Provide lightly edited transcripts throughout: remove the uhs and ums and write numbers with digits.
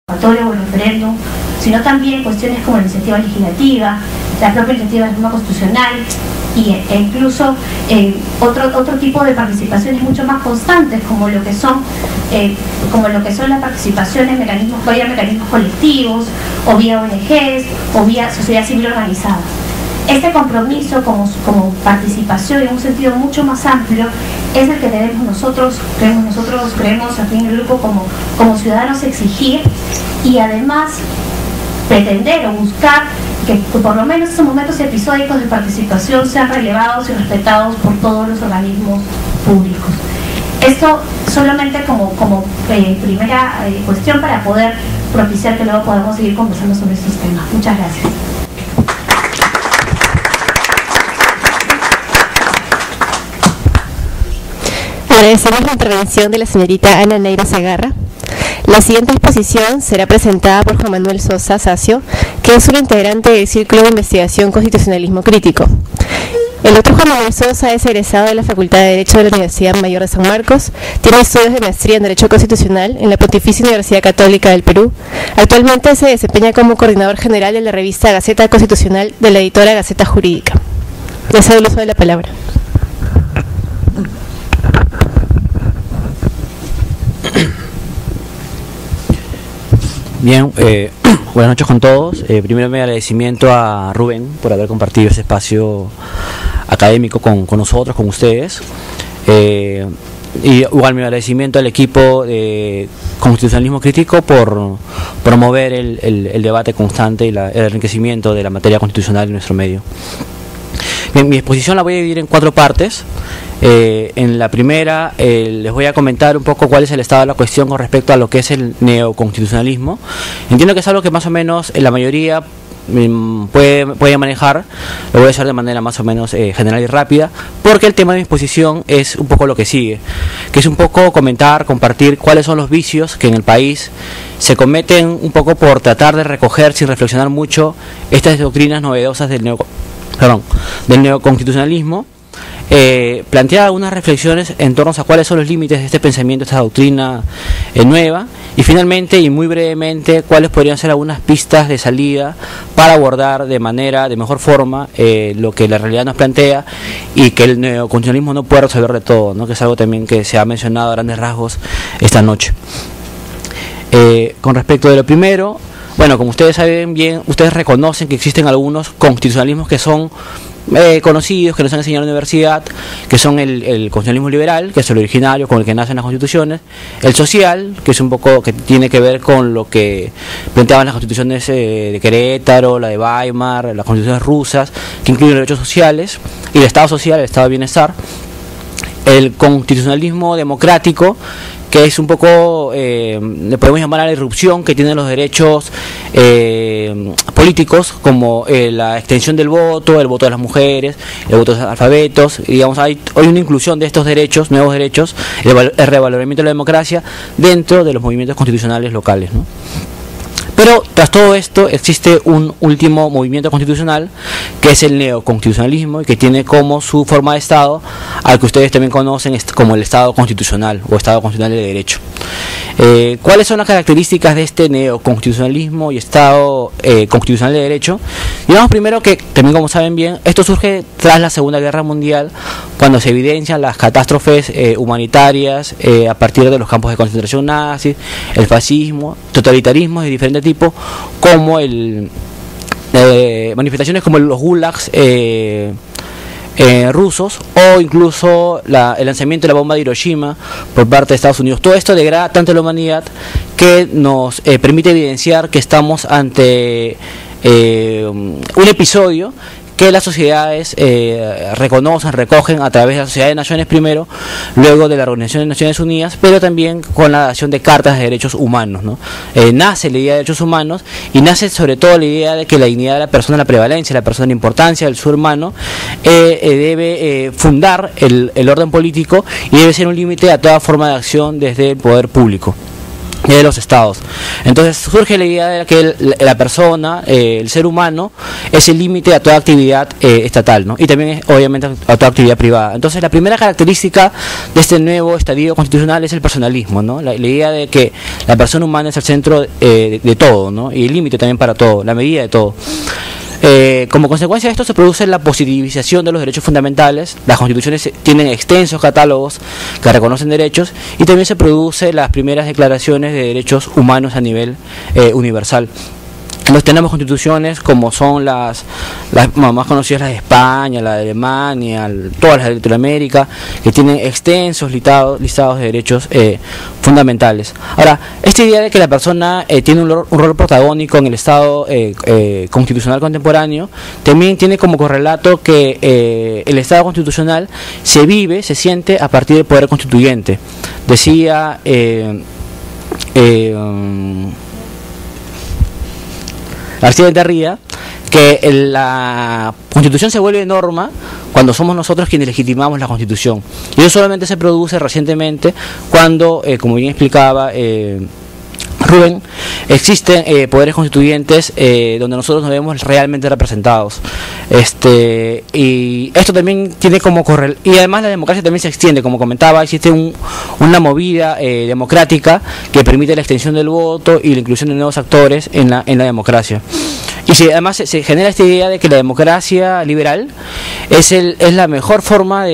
revocatoria o el referéndum, sino también cuestiones como la iniciativa legislativa, la propia iniciativa de reforma constitucional e incluso otro tipo de participaciones mucho más constantes como lo que son la participación en mecanismos colectivos o vía ONGs o vía sociedad civil organizada. Este compromiso como participación en un sentido mucho más amplio es el que creemos aquí en el grupo como ciudadanos exigir y además pretender o buscar que por lo menos esos momentos episódicos de participación sean relevados y respetados por todos los organismos públicos. Esto solamente como primera cuestión para poder propiciar que luego podamos seguir conversando sobre estos temas. Muchas gracias. Agradecemos la intervención de la señorita Ana Neira Segarra. La siguiente exposición será presentada por Juan Manuel Sosa Sacio, que es un integrante del Círculo de Investigación Constitucionalismo Crítico. El otro Juan Manuel Sosa es egresado de la Facultad de Derecho de la Universidad Mayor de San Marcos, tiene estudios de maestría en Derecho Constitucional en la Pontificia Universidad Católica del Perú. Actualmente se desempeña como coordinador general de la revista Gaceta Constitucional de la editora Gaceta Jurídica. Le cedo el uso de la palabra. Bien, buenas noches con todos. Primero mi agradecimiento a Rubén por haber compartido ese espacio académico con nosotros, con ustedes. Y igual mi agradecimiento al equipo de Constitucionalismo Crítico por promover el debate constante y el enriquecimiento de la materia constitucional en nuestro medio. Bien, mi exposición la voy a dividir en 4 partes. En la primera les voy a comentar un poco cuál es el estado de la cuestión con respecto a lo que es el neoconstitucionalismo. Entiendo que es algo que más o menos la mayoría puede manejar. Lo voy a hacer de manera más o menos general y rápida, porque el tema de mi exposición es un poco lo que sigue, que es un poco compartir cuáles son los vicios que en el país se cometen un poco por tratar de recoger sin reflexionar mucho estas doctrinas novedosas del neoconstitucionalismo. Plantear algunas reflexiones en torno a cuáles son los límites de este pensamiento, esta doctrina nueva, y finalmente y muy brevemente cuáles podrían ser algunas pistas de salida para abordar de mejor forma lo que la realidad nos plantea y que el neoconstitucionalismo no puede resolver de todo, ¿no? Que es algo también que se ha mencionado a grandes rasgos esta noche. Con respecto de lo primero, bueno, como ustedes saben bien, ustedes reconocen que existen algunos constitucionalismos que son conocidos, que nos han enseñado en la universidad, que son el constitucionalismo liberal, que es el originario con el que nacen las constituciones, el social, que es un poco que tiene que ver con lo que planteaban las constituciones de Querétaro, la de Weimar, las constituciones rusas, que incluyen los derechos sociales, y el estado social, el estado de bienestar, el constitucionalismo democrático, que es un poco, le podemos llamar a la irrupción que tienen los derechos políticos, como la extensión del voto, el voto de las mujeres, el voto de los alfabetos, y digamos, hay una inclusión de estos derechos, nuevos derechos, el revaloramiento de la democracia dentro de los movimientos constitucionales locales, ¿no? Pero tras todo esto existe un último movimiento constitucional, que es el neoconstitucionalismo, y que tiene como su forma de Estado al que ustedes también conocen como el Estado constitucional o Estado constitucional de derecho. ¿Cuáles son las características de este neoconstitucionalismo y Estado constitucional de derecho? Digamos primero que, también como saben bien, esto surge tras la Segunda Guerra Mundial, cuando se evidencian las catástrofes humanitarias a partir de los campos de concentración nazis, el fascismo, totalitarismos de diferentes tipos, como manifestaciones como los gulags rusos, o incluso el lanzamiento de la bomba de Hiroshima por parte de Estados Unidos. Todo esto degrada tanto a la humanidad que nos permite evidenciar que estamos ante un episodio que las sociedades reconocen, recogen a través de la Sociedad de Naciones primero, luego de la Organización de Naciones Unidas, pero también con la dación de cartas de derechos humanos, ¿no? Nace la idea de derechos humanos y nace sobre todo la idea de que la dignidad de la persona, la prevalencia de la persona, la importancia del ser humano debe fundar el orden político y debe ser un límite a toda forma de acción desde el poder público. y de los estados. Entonces surge la idea de que la persona, el ser humano, es el límite a toda actividad estatal, ¿no? Y también obviamente a toda actividad privada. Entonces la primera característica de este nuevo estadio constitucional es el personalismo, ¿no? La idea de que la persona humana es el centro de todo, ¿no? Y el límite también para todo, la medida de todo. Como consecuencia de esto se produce la positivización de los derechos fundamentales. Las constituciones tienen extensos catálogos que reconocen derechos, y también se producen las primeras declaraciones de derechos humanos a nivel universal. Entonces tenemos constituciones como son las más conocidas, las de España, la de Alemania, todas las de Latinoamérica, que tienen extensos listados de derechos fundamentales. Ahora, esta idea de que la persona tiene un rol protagónico en el Estado constitucional contemporáneo, también tiene como correlato que el Estado constitucional se siente a partir del poder constituyente. Decía García Tarría que la Constitución se vuelve norma cuando somos nosotros quienes legitimamos la Constitución, y eso solamente se produce recientemente cuando, como bien explicaba Rubén, existen poderes constituyentes donde nosotros nos vemos realmente representados. Y esto también tiene como y además la democracia también se extiende, como comentaba, existe una movida democrática que permite la extensión del voto y la inclusión de nuevos actores en la democracia. Y además se genera esta idea de que la democracia liberal es la mejor forma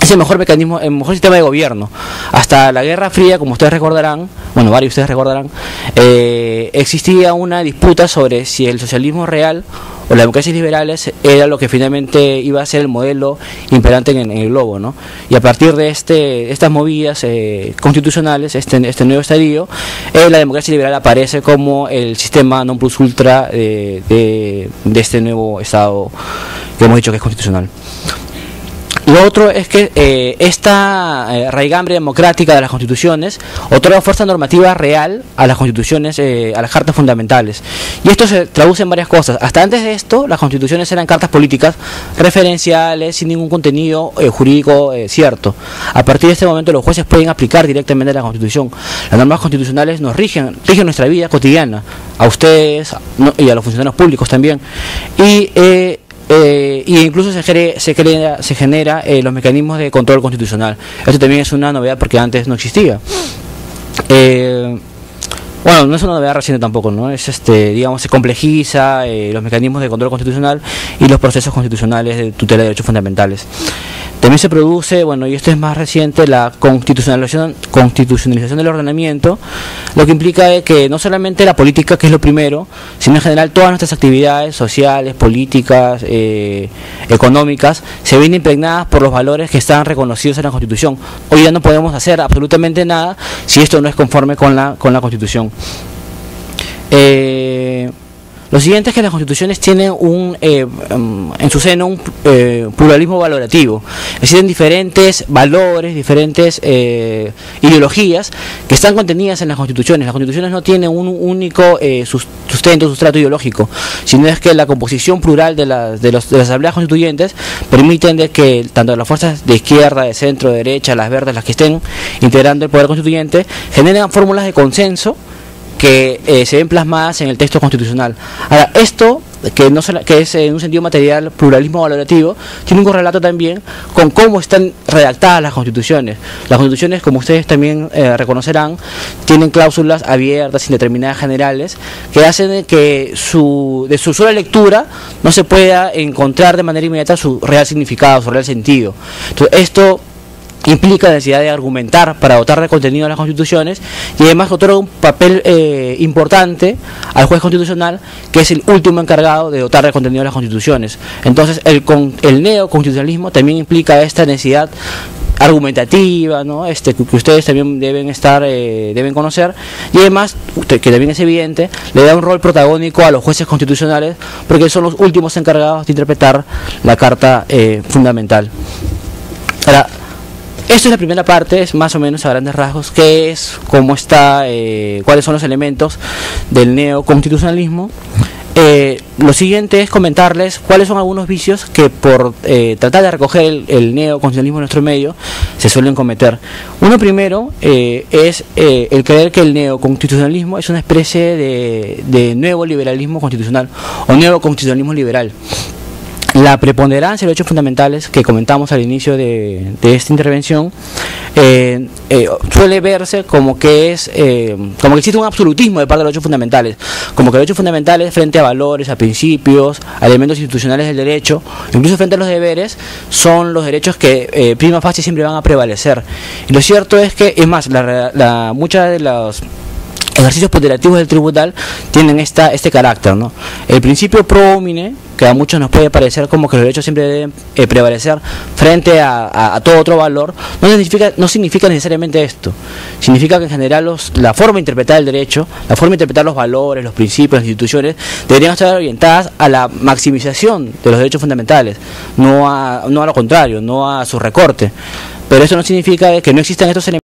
es el mejor mecanismo, el mejor sistema de gobierno. Hasta la Guerra Fría, como ustedes recordarán, bueno, varios de ustedes recordarán, existía una disputa sobre si el socialismo real o las democracias liberales era lo que finalmente iba a ser el modelo imperante en el globo, ¿no? Y a partir de estas movidas constitucionales, este nuevo estadio, la democracia liberal aparece como el sistema non plus ultra de este nuevo Estado que hemos dicho que es constitucional. Lo otro es que esta raigambre democrática de las constituciones otorga fuerza normativa real a las constituciones, a las cartas fundamentales. Y esto se traduce en varias cosas. Hasta antes de esto, las constituciones eran cartas políticas referenciales, sin ningún contenido jurídico cierto. A partir de este momento, los jueces pueden aplicar directamente la Constitución. Las normas constitucionales nos rigen nuestra vida cotidiana, a ustedes y a los funcionarios públicos también. Y incluso se genera los mecanismos de control constitucional. Esto también es una novedad porque antes no existía. Bueno, no es una novedad reciente tampoco, ¿no? Digamos, se complejiza los mecanismos de control constitucional y los procesos constitucionales de tutela de derechos fundamentales. También se produce, bueno, y esto es más reciente, la constitucionalización del ordenamiento, lo que implica que no solamente la política, que es lo primero, sino en general todas nuestras actividades sociales, políticas, económicas, se ven impregnadas por los valores que están reconocidos en la Constitución. Hoy ya no podemos hacer absolutamente nada si esto no es conforme con la Constitución. Lo siguiente es que las constituciones tienen en su seno un pluralismo valorativo. Existen diferentes valores, diferentes ideologías que están contenidas en las constituciones. Las constituciones no tienen un único sustrato ideológico, sino es que la composición plural de las asambleas constituyentes permiten de que tanto las fuerzas de izquierda, de centro, de derecha, las verdes, las que estén integrando el poder constituyente, generan fórmulas de consenso que se ven plasmadas en el texto constitucional. Ahora, esto, que es en un sentido material pluralismo valorativo, tiene un correlato también con cómo están redactadas las constituciones. Las constituciones, como ustedes también reconocerán, tienen cláusulas abiertas, indeterminadas, generales, que hacen que de su sola lectura no se pueda encontrar de manera inmediata su real significado, su real sentido. Entonces, esto implica la necesidad de argumentar para dotar de contenido a las constituciones, y además otorga un papel importante al juez constitucional, que es el último encargado de dotar de contenido a las constituciones. Entonces el neoconstitucionalismo también implica esta necesidad argumentativa, ¿no? Que ustedes también deben conocer, y además, que también es evidente, le da un rol protagónico a los jueces constitucionales, porque son los últimos encargados de interpretar la Carta Fundamental. Ahora, esto es la primera parte, es más o menos a grandes rasgos qué es, cómo está, cuáles son los elementos del neoconstitucionalismo. lo siguiente es comentarles cuáles son algunos vicios que por tratar de recoger el neoconstitucionalismo en nuestro medio se suelen cometer. Uno primero es el creer que el neoconstitucionalismo es una especie de nuevo liberalismo constitucional o neoconstitucionalismo liberal. La preponderancia de los derechos fundamentales que comentamos al inicio de esta intervención suele verse como que como que existe un absolutismo de parte de los derechos fundamentales, como que los derechos fundamentales frente a valores, a principios, a elementos institucionales del derecho, incluso frente a los deberes, son los derechos que prima facie siempre van a prevalecer. Y lo cierto es que, es más, muchas de los ejercicios ponderativos del tribunal tienen este carácter, ¿no? El principio pro homine, que a muchos nos puede parecer como que los derechos siempre deben prevalecer frente a todo otro valor, no significa necesariamente esto. Significa que en general la forma de interpretar el derecho, la forma de interpretar los valores, los principios, las instituciones, deberían estar orientadas a la maximización de los derechos fundamentales, no a lo contrario, no a su recorte. Pero eso no significa que no existan estos elementos